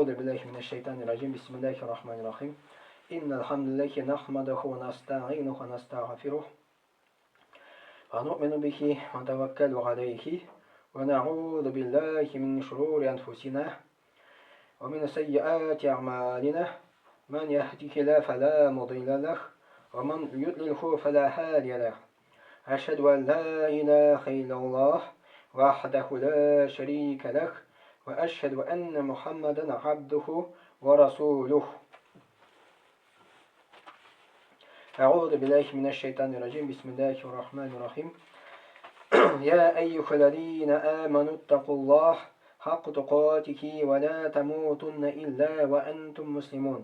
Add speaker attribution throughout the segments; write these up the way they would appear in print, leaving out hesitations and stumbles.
Speaker 1: أعوذ بالله من الشيطان الرجيم بسم الله الرحمن الرحيم إن الحمد لله نحمده ونستعينه ونستغفره ونؤمن به ونتوكل عليه ونعوذ بالله من شرور أنفسنا ومن سيئات أعمالنا من يهده الله فلا مضل له ومن يضلله فلا هادي له أشهد أن لا إله إلا الله وحده لا شريك له وأشهد أن محمدا عبده ورسوله أعوذ بالله من الشيطان الرجيم بسم الله الرحمن الرحيم يا أيها الذين آمنوا اتقوا الله حق تقاته ولا تموتن إلا وأنتم مسلمون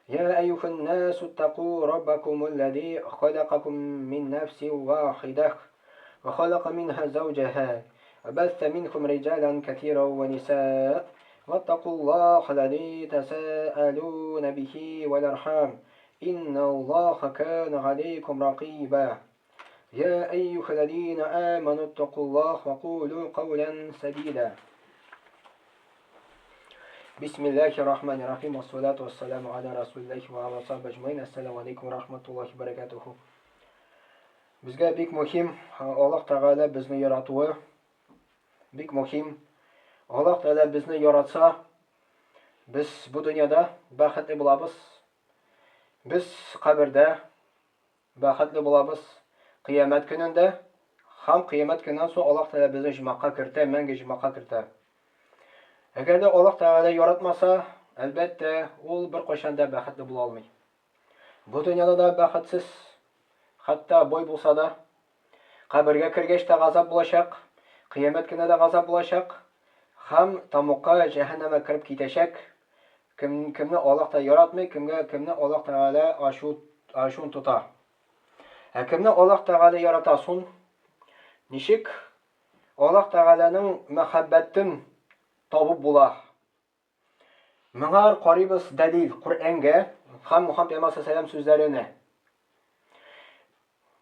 Speaker 1: يا أيها الناس اتقوا ربكم الذي خلقكم من نفس واحدة وخلق منها زوجها وبث منكم رجالا كثيرا ونساء واتقوا الله الذي تساءلون به والأرحام إن الله كان عليكم رقيبا يا أيها الذين آمنوا اتقوا الله وقولوا قولا سديدا بسم الله الرحمن الرحيم والصلاة والسلام على رسول الله وعلى صحبه أجمعين السلام عليكم ورحمة الله وبركاته. Bizga bek muhim Alloh taolo bizni yaratdi. Bek muhim Alloh taolo bizni yaratsa biz bu dunyoda baxtli bo'lamiz. Biz qabrda baxtli bo'lamiz. Qiyomat kunida ham qiyomat kunidan so'ng Alloh taolo bizni jannatga kiritar, menga jannatga kiritar. Agarda Alloh taolo yaratmasa, albatta u bir qachonda baxtli bo'la olmaydi. Bu dunyoda baxtsiz hatto boy bo'lsa-da, qabrga kirgachda g'azab bo'lacak, qiyomat kunida g'azab bo'lacak, ham tamoqqa jahannamga kirib ketashak. Kimni Alloh taolo yaratmay, kimni Alloh taolo ashun tutar. Kimni Alloh taolo yaratasin, nishik Alloh taolaning muhabbatin topib bo'lar. Mengar qaribis dalil Qur'onga ham Muhammad sallallohu alayhi vasallam so'zlarini.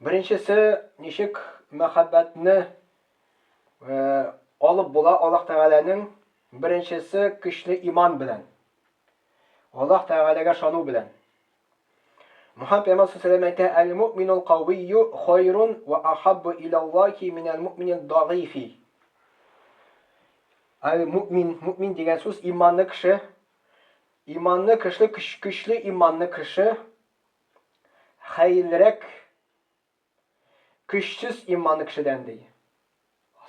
Speaker 1: Birinchisi nishik muhabbatni olib bo'lar Alloh taolaning. Birinchisi kuchli iymon bilan. Alloh taolaga ishonu bilan. Muhammad sallallohu alayhi vasallam aytadi: "Al-mu'minul qawiyyu khayrun va ahabbu ila Allohi minal mu'minid da'ifi." Mu'min degan so'z iymonli kishi, kuchli iymonli kishi xayrliroq kuchsiz iymonli kishidan deydi.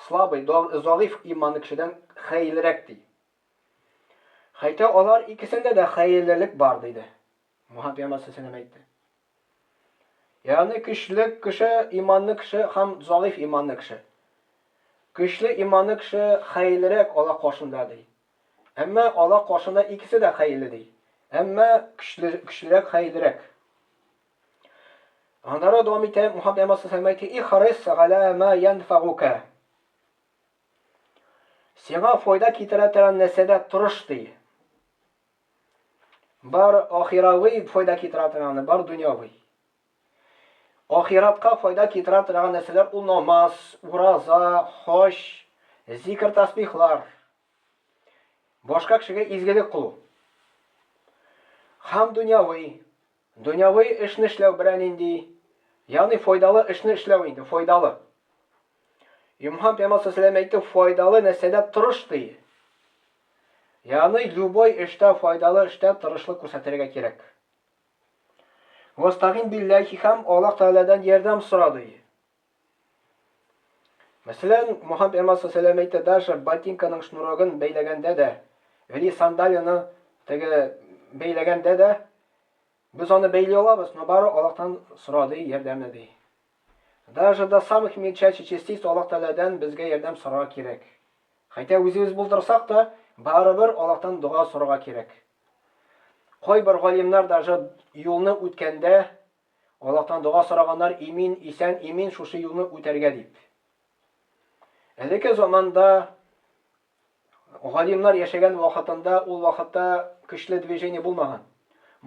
Speaker 1: Slabый, zaif iymonli kishidan xayrliroq deydi. Hayta ular ikkisinde de xayrlilik bor deydi. Muhammad sallallohu alayhi vasallam aytdi. Ya'ni kuchli kishi, iymonli kishi ham zaif iymonli kishi. Kuchli iymonli kishi xayrliroq Alloh qo'shinda deydi. Ammo Alloh qo'shinda ikkisi de xayrli deydi. Ammo kuchliroq xayrliroq. Andara davom etib Muhammad sallallohu alayhi vasallam aytdi: "Ihris ala ma yanfa'uka." Senga foyda keltiradigan narsada turish deydi. Bar oxiraviy foyda keltiradigan, bar dunyoviy. Oxiratga foyda keltiradigan narsalar u namoz, roza, xosh, zikr tasbihlar. Boshqa kishiga izgilik qilib. Ham dunyoviy ishni ishlash bilan endi, ya'ni foydali ishni ishlash endi, foydali. Muhammad sallallohu alayhi vasallam aytdi, foydali narsada turish deydi. Ya'ni любой ishda foydali ishda turishlik ko'rsatishiga kerak. Vastag'in billahi ham Alloh taoladan yordam so'radi. Masalan, Muhammad sallallohu alayhi vasallam aytdi, dasha botinkaning shnurog'ini beylaganda da, yoki sandaliyani beylaganda da biz uni beylay olamiz, bari Allohdan so'radi, yordamni deydi. Даже до самых мельчайших частиц Alloh taoladan bizga yordam so'rash kerak. Hayta o'zimiz bildirsaq da, baribir Allohdan duo so'rash kerak. Qo'y bir g'olimlar даже yo'lni o'tganda Allohdan duo so'raganlar imin, isen, imin shu yo'lni o'targa deb. Lekin zamonda g'olimlar yashagan vaqtida, u vaqtda kuchli движение bo'lmagan.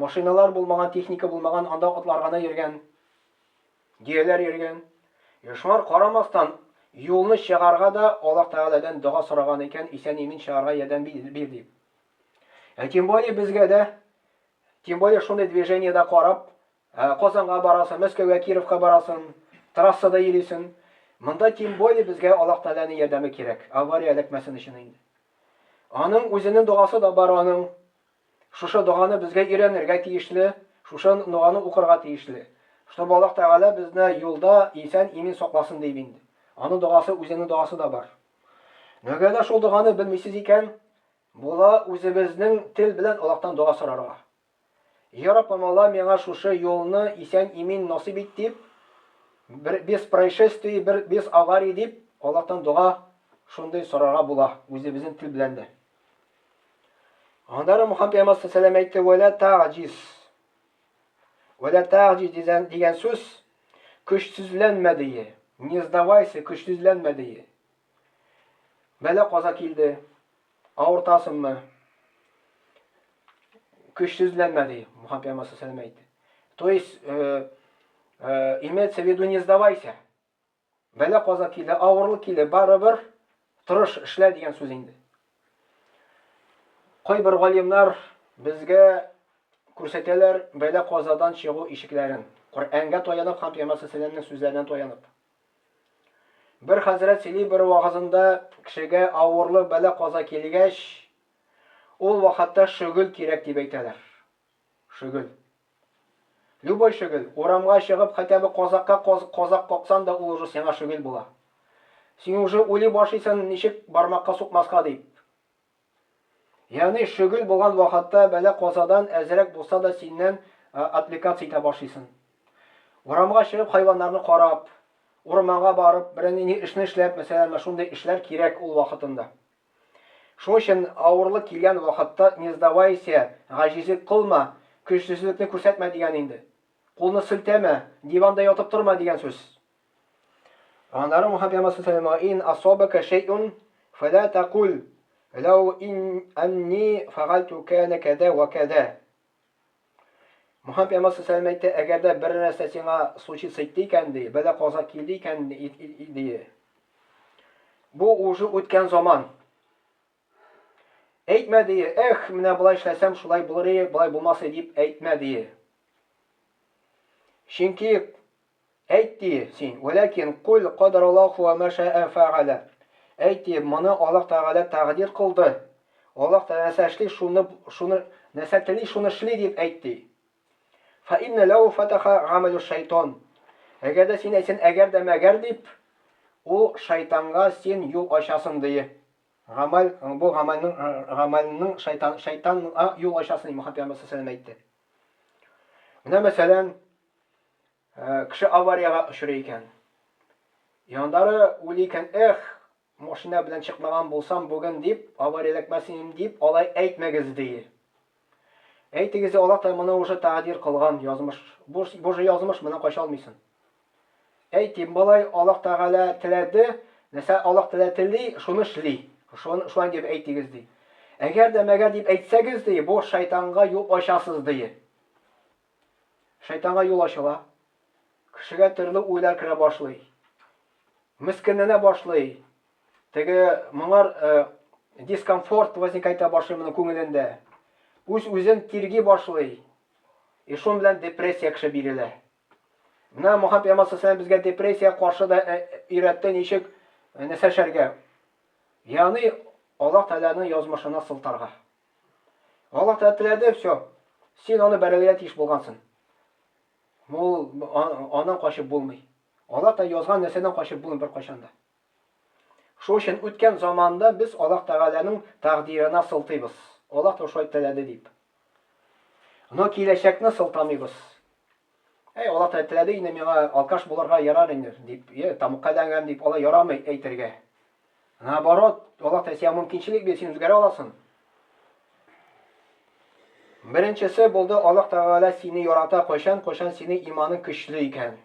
Speaker 1: Mashinalar bo'lmagan, texnika bo'lmagan, anda otlarga yurgan, diyeler yurgan. Yoshlar qaramasdan yo'lni chiqarga da Alloh taoladan duo so'ragan ekan, isen imin chiqarga yordam berdi. Тем более безгә дә, тем более шундый движениедә карап, Казанга барасың, Мәскәүгә, Кировка барасың, трассада йөрисең. Монда тем более безгә Аллаһ Тәгаләнең ярдәме кирәк. Авария эләкмәсен өчен инде. Аның үзенең дуасы да бар аның. Шушы дуаны безгә өйрәнергә тиешле, шушы дуаны укырга тиешле. Чтобы Аллаһ Тәгалә безне юлда исән имин сакласын дип инде. Аның дуасы, үзенең дуасы да бар. Нәгәдә шул дуаны белмисез икән, була үзебезнең тел белән Аллаһтан дуа сорарга. Я Раббым, Алла миңа шушы юлны исән имин насыйп ит дип, без происшествий, без аварий дип Аллаһтан дуа шундый сорарга була, үзебезнең тел белән дә. Андары Мухаммад пәйгамбәр саллаллаху алейһи әйтте: "Вәлә таъҗиз". Вәлә таъҗиз дигән сүз көчсезләнмә дие. Не сдавайся, көчсезләнмә дие. Бәла каза килде, авыртасыңмы? Көчсезләнмә дие. Мухаммад пәйгамбәр саллаллаху алейһи әйтте. То есть имеется в виду не сдавайся. Бәла каза килде, авырлык килде, барыбер тырыш, эшлә дигән сүз инде. Кайбер галимнар безгә күрсәтәләр бәла казадан чыгу ишекләрен. Коръәнгә таянып, һәм Пәйгамбәр саллаллаху сүзләреннән таянып. Бер хәзрәт сөйли бер вагызында кешегә авырлы бәла каза килгәч, ул вакытта шөгыль кирәк дип әйтәләр. Шөгыль. Любой шөгыль. Урамга чыгып, хәтта бер казак каксан да ул уже сиңа шөгыль була. Син уже уйлый башлыйсың, ничек бармакка сукмаска дип. Ягъни шөгыль булган вакытта бәла казадан әзрәк булса да синнән аппликация итә башлыйсың. Урамга чыгып, хайваннарны карап, урманга барып, берәр эшне эшләп, мәсәлән, шундый эшләр кирәк ул вакытында. Шуның өчен авырлык килгән вакытта не сдавайся, гаҗизлек кылма, көчсезлекне күрсәтмә дигән инде. Кулны силтәмә, диванда ятып торма дигән сүз. Аннары Мухаммад саллаллаху алейхи ин асабака шайъун фала тaqul лау анни фа'алту кана када ва када. Мухаммад саллаллаху алейхи әйтте, әгәр дә бер нәрсә сиңа случиться итте икән ди, бәла каза килде икән ди. Бу уже үткән заман. Әйтмә ди, эх, менә булай эшләсәм шулай булыр, булай булмас дип әйтмә ди. Чөнки әйтти син, вәләкин кул кадараллаху ва ма ша'a фа'ала. Әйтти, моны Аллаһ Тәгалә тәкъдир кылды. Аллаһ Тәгалә эшли, шуны нәрсә тели, шуны эшли дип әйтти. Фа инна лау фатаха гамалу шайтан. Әгәр дә син әйтсәң, әгәр дә мәгәр дип, ул шайтанга син юл ачасың ди. Гамал, бу гамалның шайтанга юл ачасың, Мухаммад пәйгамбәр саллаллаху алейхи әйтте. Менә мәсәлән, кеше аварияга очрый икән. Яндары уйлый икән, эх, машина белән чыкмаган булсам бүген дип, аварияләкмәсен дип, алай әйтмәгез ди. Әйтегез, Аллаһ та моны уже тәкъдир кылган, язмыш. Бу же язмыш, моны кайча алмыйсың. Әйтим, балай Аллаһ Тәгалә теләде, нәрсә Аллаһ теләтели, шуны эшли. Шуны дип әйтегез ди. Әгәр дә мәгәр дип әйтсәгез ди, бу шайтанга юл ачасыз ди. Шайтанга юл ачыла. Кешегә төрле уйлар керә башлый. Мискенләнә башлый. Теге моңар дискомфорт возникайта башлый моның күңелендә. Үзен тирги башлый. И шун белән депрессия кеше бирелә. Менә Мухаммад пәйгамбәр саллаллаху алейхи безгә депрессия каршы да өйрәтте ничек нәрсәшәргә. Ягъни Аллаһ Тәгаләнең язмышына сылтарга. Аллаһ Тәгалә теләде, всё. Син аны бәрелгә тиеш булгансың. Ул аннан качып булмый. Аллаһ Тәгалә язган нәрсәдән качып булмый бер кайчанда. Шуның өчен үткән заманда без Аллаһ Тәгаләнең тәкъдиренә сылтыйбыз. Аллаһ та шулай теләде дип. Но киләчәкне сылтамыйбыз. Аллаһ та теләде инде миңа алкаш булырга ярар инде дип, тамуккадәнгән дип алай ярамый әйтергә. Наоборот, Аллаһ та сиңа мөмкинчелек бирсен, син үзгәрә аласың. Беренчесе булды, Аллаһ Тәгалә сине ярата кайчан сине иманың көчле икән.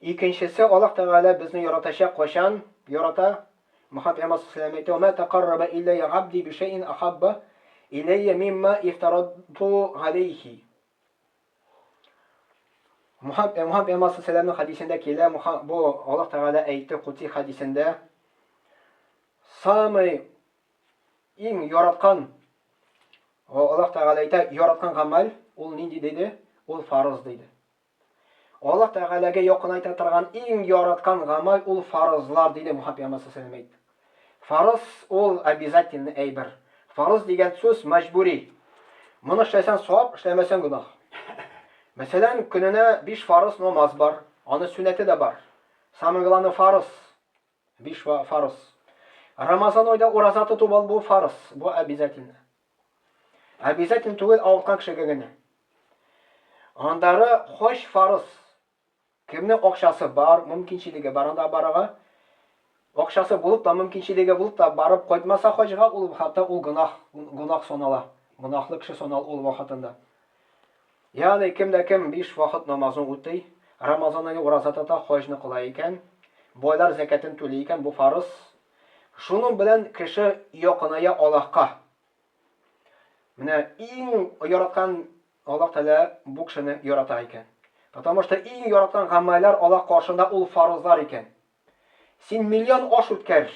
Speaker 1: Икенчесе, Аллаһ Тәгалә безне яратачак кайчан ярата. Мухаммад пәйгамбәр саллаллаху алейхи ва тaqarraba ilayya 'abdi bi shay'in ahabba ilayya mimma iftaradtu alayhi. Мухаммад пәйгамбәр саллаллаху хадисендә килә, бу Аллаһ Тәгалә әйтте Кутси хадисендә. Самый иң яраткан Alloh taolo aytadi, yaratgan amal ul nindi dedi? Ul farz dedi. Alloh taolaga yaqin ayta turgan eng yaratgan amal ul farzlar dedi Muhammad sallallohu alayhi vasallam aytdi. Farz ul обязательный ayber. Farz degan so'z majburiy. Buni ishlasang savob, ishlamasang gunoh. Masalan, kunina 5 farz namoz bor, uni sunnati da bor. Saminglarning farz 5 farz. Ramazon oyida roza tutib ol, bu farz, bu обязательно. Обязательно tugul avutgan kishiga gina. Andari xo'sh farz. Kimning o'xshasi bor, mumkinchiligi bor, unda baraga o'xshasi bo'lib da mumkinchiligi bo'lib da barib qo'ytmasa xo'jga ul hatto ul gunoh sanala. Gunohli kishi sanal ul vaqtida. Ya'ni kimda kim 5 vaqt namozini o'tdi, Ramazonning roza tuta xo'jni qilar ekan, boylar zakatini to'laydi ekan, bu farz. Shuning bilan kishi yoqinaya Allohga. Mana eng yaratgan Alloh taolo bu kishini yaratar ekan. Потому что eng yaratgan amallar Alloh qarshısında ul farzlar ekan. Sen million osh o'tkar.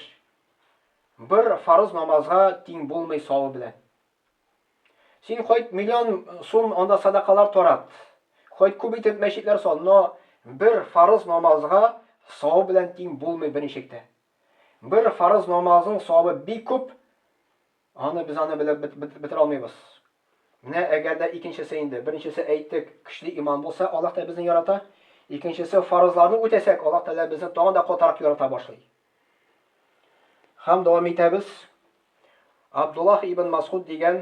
Speaker 1: Bir farz namozga teng bo'lmay savob bilan. Sen qo'yt million so'm onda sadaqalar to'rat. Qo'yt ko'paytirib masjidlar sol, no bir farz namozga savob bilan teng bo'lmay birinchilikda. Bir farz namozning savobi bir ko'p. Ani biz ani bilib bitira olmaymiz. Mana agarda ikkinchisi endi, birinchisi aytdik, kuchli iymon bo'lsa, Alloh taolo bizni yarata. Ikkinchisi farzlarni o'tasak, Alloh taolo bizni to'g'anda qo'tarib yarata boshlaydi. Ham davom etamiz. Abdullah ibn Mas'ud degan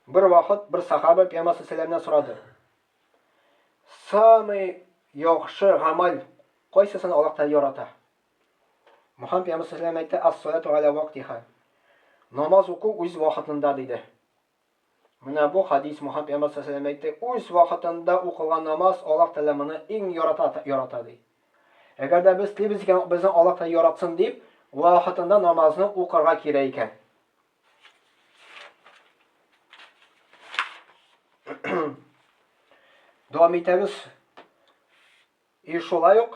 Speaker 1: bir vaqt bir sahoba Payg'ambar sollallohu alayhi vasallamdan so'radi. Samay yaxshi amal qaysisini Alloh taolo yarata? Muhammad Payg'ambar sollallohu alayhi vasallam aytdi, as-solatu ala vaqtiha. Namoz o'qi o'z vaqtida dedi. Mana bu hadis Muhammad Payg'ambar sollallohu alayhi vasallam aytdi, o'z vaqtida o'qilgan namoz Alloh taolani eng yaratadi. Agarda biz bizni Alloh taolo yaratsin deb vaqtida namozni o'qirga kerak ekan. Davom etamiz. Shulay yo'q.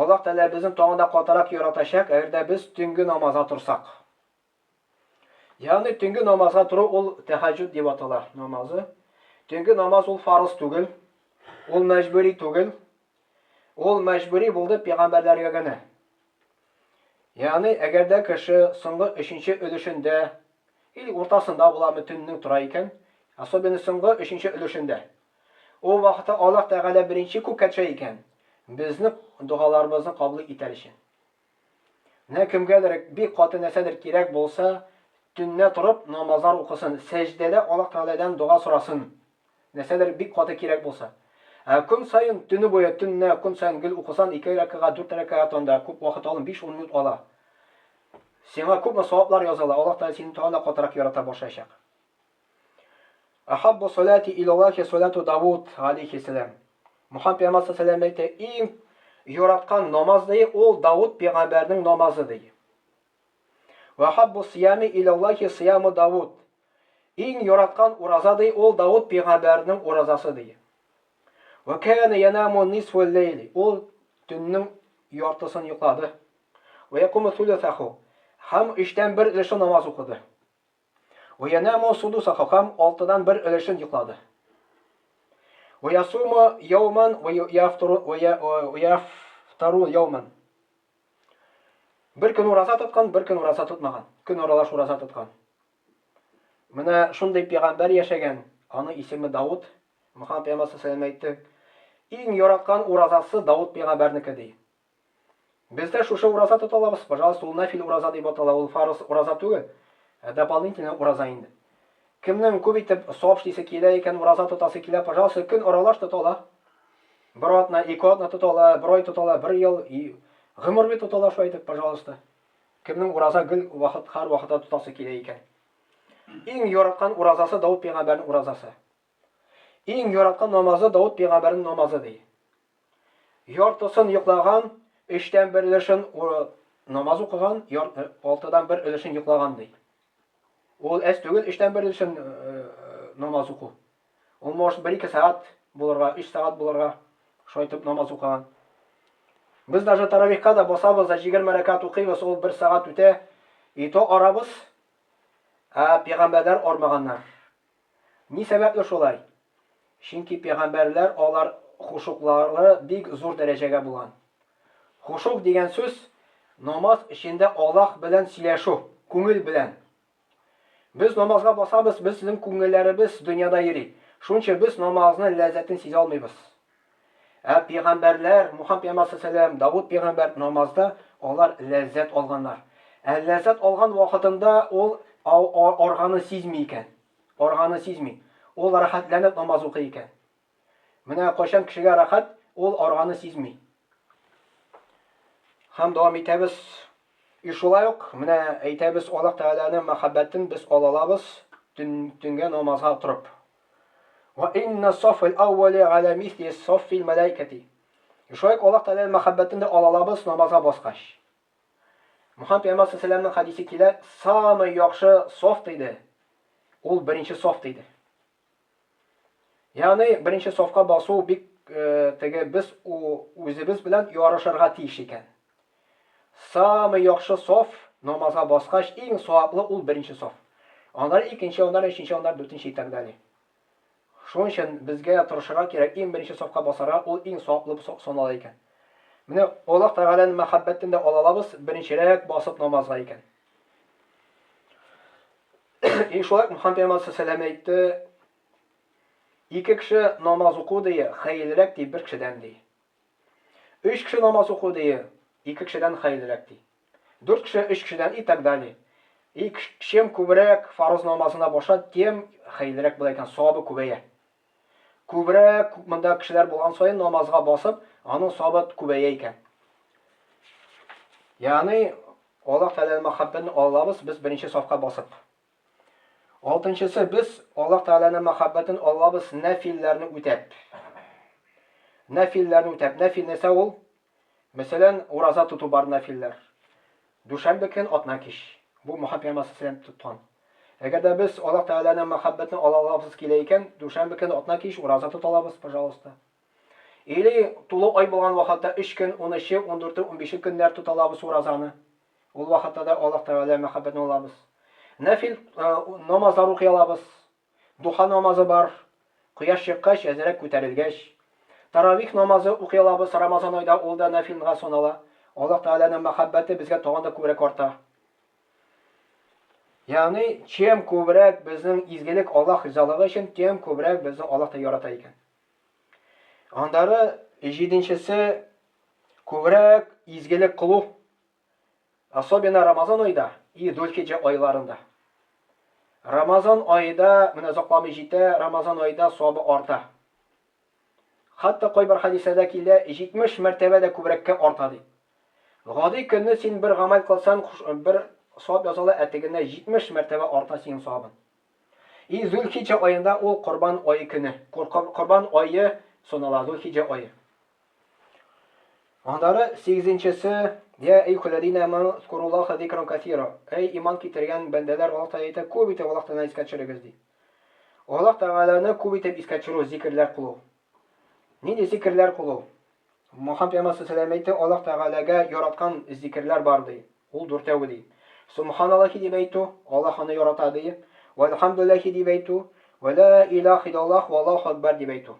Speaker 1: Alloh taolo bizni to'g'anda qotaraq yaratashak, agarda biz tungi namozga tursak. Ya'ni tungi namozga turib ul tahajjud deb atalar namozi. Tungi namoz ul farz tugul, ul majburiy tugul. Ul majburiy bo'ldi payg'ambarlarga gina. Ya'ni agarda kishi so'nggi 3-o'lishinda, o'rtasida bo'lami tunning turar ekan, asobiy so'nggi 3-o'lishinda. O vaqtda Alloh taolo birinchi ko'katcha ekan. Bizni duolarimizni qabul etilishi. Ne kimgadir bir qoti narsadir kerak bo'lsa, tunni turib namozlar o'qisin, sajdada Alloh taoladan duo so'rasin. Narsadir bir qoti kerak bo'lsa. Kun sayin tunni bo'yi tunni kun sayin gil o'qisan 2 rakat 4 rakat onda ko'p vaqt olin 5-10 minut ola. Senga ko'p savoblar yoziladi. Alloh taolo seni to'g'ri qotaraq yarata boshlayshaq. Ahabbu salati ilallohi salatu Davud alayhi salam. Muhammad Payg'ambar sallallohu alayhi vasallam aytdi, eng yaratgan namozday ol Davud payg'ambarning namozidir. Va habbu siyami ilallohi siyamu Davud. Eng yaratgan rozaday ol Davud payg'ambarning rozasidir. Va kana yanamu nisful layli. Ol tunning yartisini uxladi. Va yaqumu thuluthahu. Ham 3dan 1 ulushi namoz o'qidi. Va yanamu sudusahu, ham 6dan 1 ulishini uxladi. Va yasumu yawman va yaftaru yawman. Bir kun roza tutgan, bir kun roza tutmagan. Kun oralash roza tutgan. Mana shunday payg'ambar yashagan. Ani ismi Davud. Muhammad Payg'ambar sallallohu alayhi vasallam aytdi, eng yaratgan rozasi Davud payg'ambarniki deydi. Bizda shu roza tuta olamiz. Пожалуйста, ul nafil roza deb ataladi, ul farz roza tugul. Дополнительно roza endi. Kimning ko'paytib savob ishlasa kerak ekan, roza tutasi kerak, пожалуйста, kun oralash tuta ola. Bir oyni, 2 oyni tuta ola, 1 oy tuta ola, 1 yil, umr bo'yi tuta ola shu aytib, пожалуйста. Kimning roza gil vaqt har vaqtda tutasi kerak ekan. Eng yaratgan rozasi Davud payg'ambarning rozasi. Eng yaratgan namozi Davud payg'ambarning namozi deydi. Yortisin yuqlagan, 3dan 1 ulushin namoz o'qigan, 6dan 1 ulushin yuqlagan deydi. Ol es tugul 3dan 1 ulushin namoz o'qu. Olmosh 1-2 soat bo'larga, 3 soat bo'larga shu aytib namoz o'qigan. Biz даже taravihga da bosamiz, 20 rakat o'qiymiz, ol 1 soat o'ta, ito arabız payg'ambarlar ormaganlar. Ни сәбәпле шулай? Чөнки пәйгамбәрләр алар хушуклары бик зур дәрәҗәгә булган. Хушук дигән сүз намаз эчендә Аллаһ белән сөйләшү, күңел белән. Без намазга басабыз, безнең күңелләребез дөньяда йөри. Шунча без намазның ләззәтен сизә алмыйбыз. Пәйгамбәрләр, Мухаммад пәйгамбәр, Давуд пәйгамбәр намазда алар ләззәт алганнар. Ләззәт алган вакытында ул арганы сизми икән. Арганы сизми. Ул рәхәтләнеп намаз укый икән. Менә кайчан кешегә рәхәт, ул арганы сизми. Һәм дәвам итәбез. Шулай ук менә әйтәбез, Аллаһ Тәгаләнең мәхәббәтен без алабыз төнгә намазга торып. Ва инна сафл аввали аля мисли сафил малайкати. Шулай ук Аллаһ Тәгаләнең мәхәббәтен дә алабыз намазга баскач. Мухаммад пәйгамбәр саллаллаху хадисе килә, самый яхшы софт иде. Ул беренче софт иде. Ягъни беренче софка басу бик теге без үзебез белән ярышырга тиеш икән. Самый яхшы соф намазга баскач иң саваплы ул беренче соф. Аннары икенче, аннары өченче, аннары дүртенче и так далее. Шуның өчен безгә тырышырга кирәк, иң беренче софка басарга ул иң саваплы санала икән. Менә Аллаһ Тәгаләнең мәхәббәтен дә алабыз беренчерәк басып намазга икән. Шулай Мухаммад пәйгамбәр саллаллаху алейһи әйтте, ике кеше намаз уку дие, хәерлерәк ди бер кешедән ди. Өч кеше намаз уку дие, ике кешедән хәерлерәк ди. Дүрт кеше өч кешедән и так далее. Чем күбрәк фарыз намазына баша, тем хәерлерәк була икән, савабы күбәя. Күбрәк монда кешеләр булган саен намазга басып, аның савабы күбәя икән. Ягъни Аллаһ Тәгаләнең мәхәббәтен алабыз без беренче сафка басып. Алтынчысы, без Аллаһ Тәгаләнең мәхәббәтен алабыз нәфилләрне үтәп. Нәфилләрне үтәп. Нәфил нәрсә ул? Мәсәлән, ураза тоту бар нәфилләр. Дүшәмбе көн атна кич. Бу Мухаммад пәйгамбәр саллаллаху тоткан. Әгәр дә без Аллаһ Тәгаләнең мәхәббәтен алабыз килә икән, дүшәмбе көн атна кич ураза тоталабыз, пожалуйста. Или тулы ай булган вакытта 3 көн, 13, 14, 15 көннәр тоталабыз уразаны. Ул вакытта да Аллаһ Тәгаләнең мәхәббәтен алабыз. Нәфил намазлар укый алабыз. Духа намазы бар. Кояш чыккач, әзрәк күтәрелгәч. Таравих намазы укый алабыз Рамазан айда, ул да нәфилгә санала. Аллаһ Тәгаләнең мәхәббәте безгә тагын да күбрәк арта. Ягъни, чем күбрәк безнең изгелек Аллаһ ризалыгы өчен, тем күбрәк безне Аллаһ та ярата икән. Андары 7-нчесе күбрәк изгелек кылу. Особенно Рамазан айда и Зулхиджа айларында. Рамазан айда, менә закламы җитә, Рамазан айда савабы арта. Хәтта кайбер хадисләрдә килә, 70 мәртәбәдә күбрәккә арта ди. Гади көнне син бер гамәл кылсаң, бер савап языла, әтегенә 70 мәртәбә арта синең савабың. И Зулхиджа аенда ул Корбан ае көне. Корбан ае санала, Зулхиджа ае. Андары 8-нчесе, я әйхүләдинә ман зкуруллаха зикран кафира. Әй иман китергән бәндәләр Аллаһ Тәгалә әйтә, күп итеп Аллаһ Тәгаләне искә төшерегез ди. Аллаһ Тәгаләне күп итеп искә төшерү, зикрләр кылу. Нинди зикрләр кылу? Мухаммад пәйгамбәр саллаллаху алейһи әйтте, Аллаһ Тәгаләгә яраткан зикрләр бар ди. Ул дүртәү ди. Субханаллаһи дип әйтү, Аллаһ аны ярата ди. Ва алхамдулиллаһи дип әйтү, ва ла илаха иллаллаһ ва аллаһу акбар дип әйтү.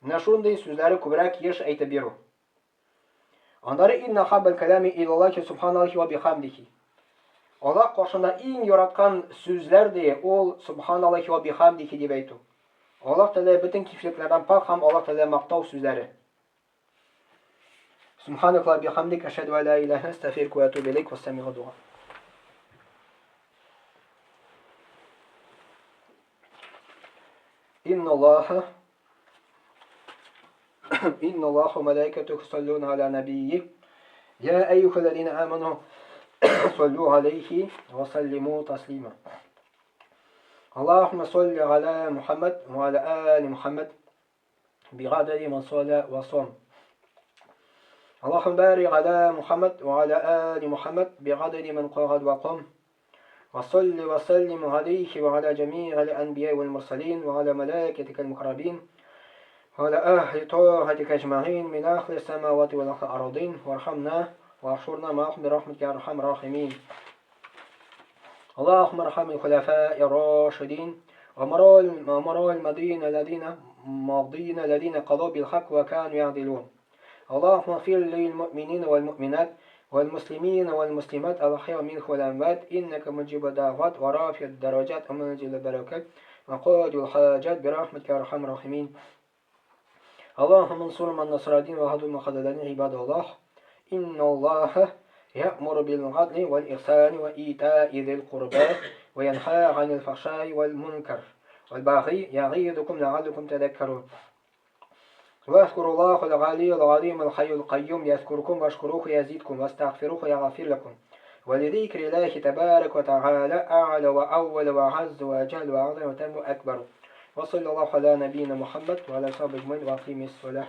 Speaker 1: Менә шундый сүзләре күбрәк еш әйтеп бирү. Андары инна хаббал калами илаллаһи субханаллаһи ва бихамдихи. Аллаһ кашында иң яраткан сүзләр ди, ул субханаллаһи ва бихамдихи дип әйтү. Аллаһ Тәгалә бөтен кифлекләрдән пак һәм Аллаһ Тәгалә мактау сүзләре. Субханака ва бихамдика ашһаду ан ла илаха илля анта астагфирука ва атубу илейк ва астамигъу дуа. إن الله وملائكته يصلون على نبيه يا أيها الذين آمنوا صلوا عليه وسلموا تسليما اللهم صل على محمد وعلى آل محمد بعدد من صلى وصام اللهم بارك على محمد وعلى آل محمد بعدد من قعد وقام وصل وسلم عليه وعلى جميع الأنبياء والمرسلين وعلى ملائكتك المقربين وعلى أهل طاعتك أجمعين من أهل السماوات والأرضين وارحمنا واحشرنا معهم برحمتك يا أرحم الراحمين اللهم ارحم الخلفاء الراشدين ومروا الماضين الذين قضوا بالحق وكانوا يعدلون. اللهم اغفر للمؤمنين والمؤمنات والمسلمين والمسلمات الأحياء منهم والأموات إنك مجيب الدعوات ورافع الدرجات ومنزل البركات وقاضي الحاجات برحمتك يا أرحم الراحمين. اللهم انصر من نصر الدين وهدوا المخذلين عباد الله. إن الله يأمر بالعدل والإحسان وإيتاء ذي القربى وينهى عن الفحشاء والمنكر والبغي يعظكم لعلكم تذكرون. واذكروا الله العلي العظيم الحي القيوم يذكركم واشكروه يزيدكم واستغفروه يغفر لكم. ولذكر الله تبارك وتعالى أعلى وأول وعز وجل وأعظم وتم أكبر. وصلى الله على نبينا محمد وعلى صحبه أجمعين وأقيم الصلاة.